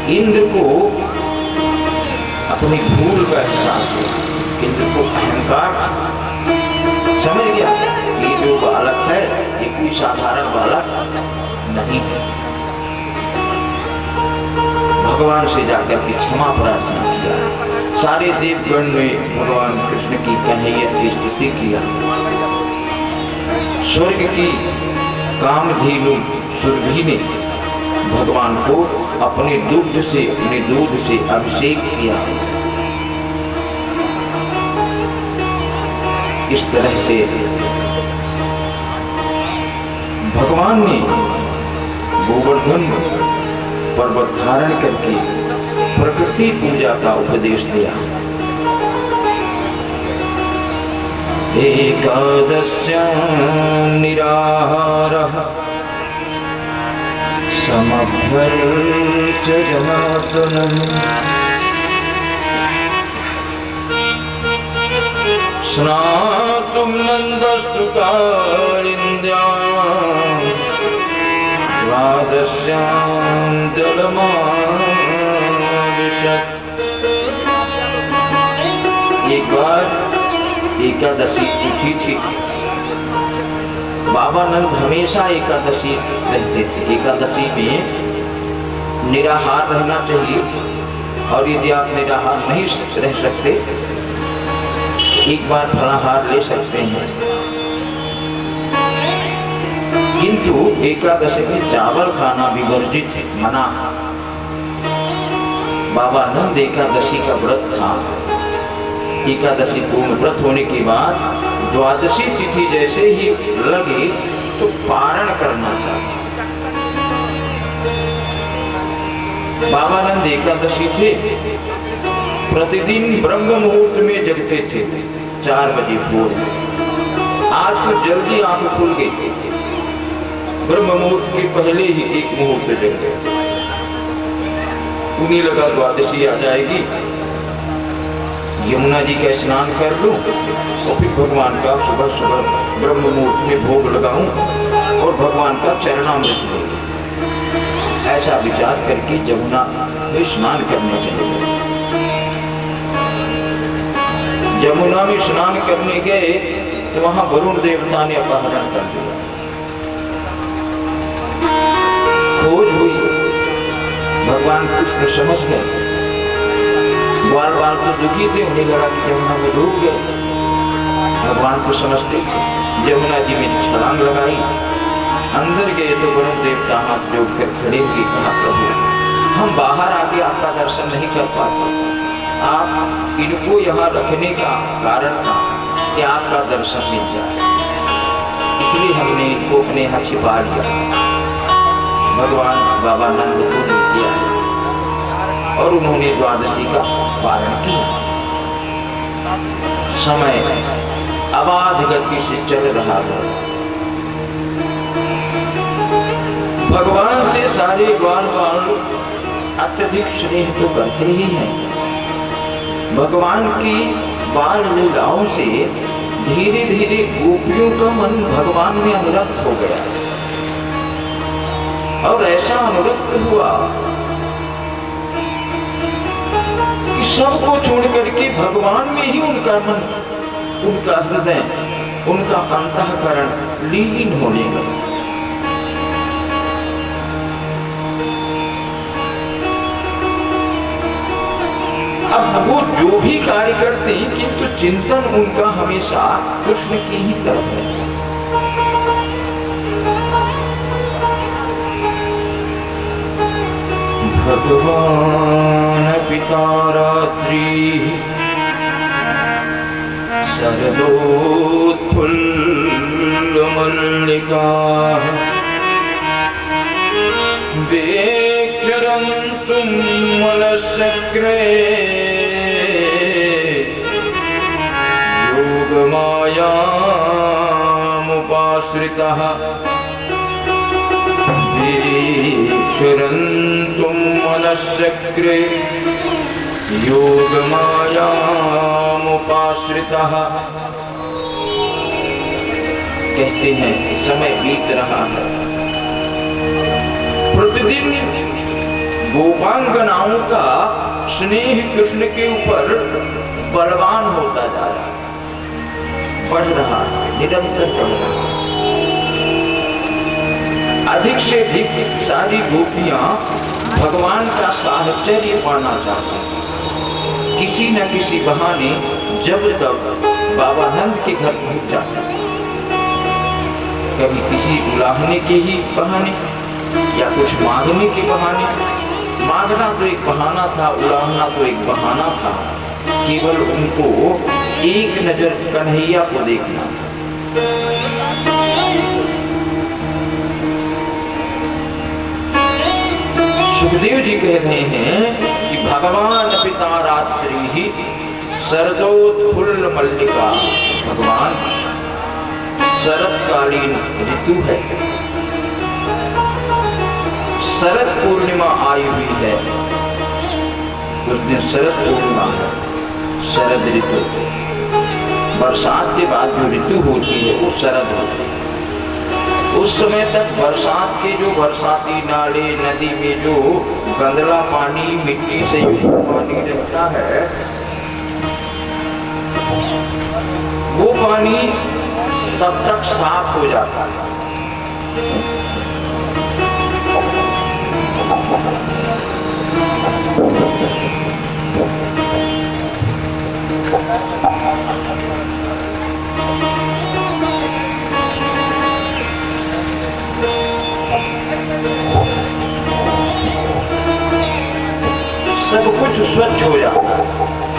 इंद्र को अपनी भूल का एहसास हुआ। इंद्र को अहंकार समझ गया ये जो बालक है ये कोई साधारण बालक नहीं है। भगवान से जाकर के क्षमा प्रार्थना किया। सारे देवगण में भगवान कृष्ण की कन्हैया की स्तुति किया। स्वर्ग की कामधेनु सुरभि ने भगवान को अपने दूध से अभिषेक किया। इस तरह से भगवान ने गोवर्धन पर्वत धारण करके प्रकृति पूजा का उपदेश दिया। एकादश्यां निराहारः समभ्यर्च जनार्दनम् स्नातुं नन्दस्तु कालिन्द्यां द्वादश्यां जलमाविशत्। एक बार एकादशी तिथि थी। बाबा नंद हमेशा एकादशी रहते थे। एकादशी में निराहार रहना चाहिए और यदि आप निराहार नहीं रह सकते एक बार फलाहार ले सकते हैं, किंतु एकादशी में चावल खाना विवर्जित है, मना। बाबा नंद एकादशी का व्रत था। एकादशी पूर्ण व्रत होने के बाद द्वादशी तिथि जैसे ही लगे तो पारण करना चाहिए। बाबा नंद एकादशी थे, प्रतिदिन ब्रह्म मुहूर्त में जगते थे 4 बजे भोर। आज तो जल्दी आंख खुल गई, ब्रह्म मुहूर्त के पहले ही एक मुहूर्त जग गए। उन्हीं लगा द्वादशी आ जाएगी, यमुना जी का स्नान कर लूं और फिर भगवान का सुबह सुबह ब्रह्म मुहूर्त में भोग लगाऊं और भगवान का चरणामृत लूं। ऐसा विचार करके यमुना में स्नान करने चले गए। यमुना में स्नान करने गए तो वहां वरुण देवता ने अपहरण कर दिया। खोज हुई, भगवान कृष्ण समझ गए। बार बार तो दुखी थे, उन्हें लगा कि यमुना में डूब गए। भगवान को समझते थे। यमुना जी में छलांग लगाई, अंदर गए तो वरुण देवता हाथ जोड़कर खड़े हुए कहा, प्रभु हम बाहर आके आपका दर्शन नहीं कर पाते। आप इनको यहाँ रखने का कारण था कि आपका दर्शन मिल जाए, इसलिए हमने इनको अपने यहाँ छिपा लिया। भगवान बाबा नंद को ले किया और उन्होंने द्वादशी का पारण किया। समय अबाध गति से चल रहा था। भगवान से सारे ग्वाल अत्यधिक स्नेह तो करते ही हैं। भगवान की बाल लीलाओं से धीरे धीरे गोपियों का मन भगवान में अनुरक्त हो गया और ऐसा अनुरक्त हुआ सबको छोड़ करके भगवान में ही उनका मन, उनका हृदय, उनका अंतःकरण लीन होने लगा। अब वो जो भी कार्य करते हैं किंतु चिंतन उनका हमेशा कृष्ण की ही तरफ है। भगवान पिता रात्रि शरदोत्फुल्लमल्लिका वेक्षरन्तुं मनश्चक्रे योगमायामुपाश्रितः वेक्षरन्तुं मनश्चक्रे योगमायामुपाश्रितः। कहते हैं समय बीत रहा है, प्रतिदिन गोपांगनाओं का स्नेह कृष्ण के ऊपर बलवान होता जा रहा है, बढ़ रहा है, निरंतर बढ़ रहा है। अधिक से अधिक सारी गोपियां भगवान का साहचर्य पाना चाहती हैं। किसी न किसी बहाने जब तक बाबा नंद के घर पहुंच जाते हैं, कभी किसी बुलाने के ही बहाने या कुछ मांगने के बहाने। मांगना तो एक बहाना था, उड़ाना तो एक बहाना था, केवल उनको एक नजर कन्हैया को देखना। सुखदेव जी कह रहे हैं कि भगवान पिता रात्रि ही शरदोत्फुल्ल मल्लिका, भगवान शरतकालीन ऋतु है, शरद पूर्णिमा आई हुई है, उस दिन शरद पूर्णिमा है, शरद ऋतु, बरसात के बाद जो ऋतु होती है वो शरद होती है। उस समय तक बरसात के जो बरसाती नाले नदी में जो गंदला पानी, मिट्टी से युक्त पानी रहता है, वो पानी तब तक साफ हो जाता है। सब कुछ स्वच्छ हो जाता है।